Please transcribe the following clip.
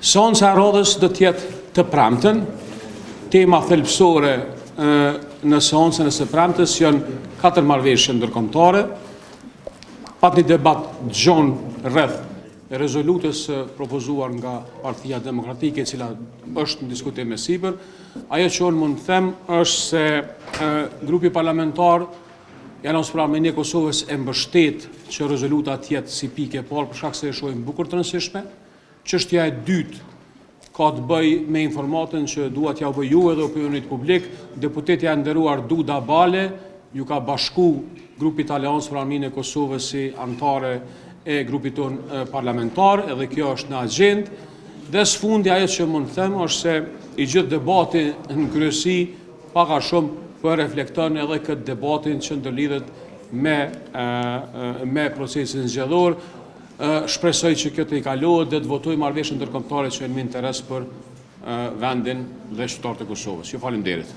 Seanca e radhës do të jetë të premten. Tema thelbësore në seancën e së premtes janë 4 marrëveshje ndërkombëtare, pat një debat gjon rreth rezolutës propozuar nga Partia Demokratike, e cila është në diskutim me sipër. Ajo që unë mund të them është se grupi parlamentar Jalonës pra Armenia e Kosovës e mbështet që rezoluta të jetë si pikë e parë, për shkak se e shohim bukur të rëndësishme. Çështja e dytë ka të bëjë me informatën që dua t'ja bëj ju edhe opinionit publik. Deputetja e nderuar Duda Bale ju ka bashku grupit Aleancë për Armeninë e Kosovës si antare e grupit ton parlamentar, edhe kjo është në agjendë. Dhe sfundi ajo që mund të them është se i gjithë debati në kryesi pak a shumë për reflekton edhe këtë debatin që ndërlidhet me procesin zgjedhor. Shpresoj që kjo të i kalohet dhe të votojë marrëveshje ndërkombëtare që janë në interes për vendin dhe qytetarët e Kosovës. Ju faleminderit.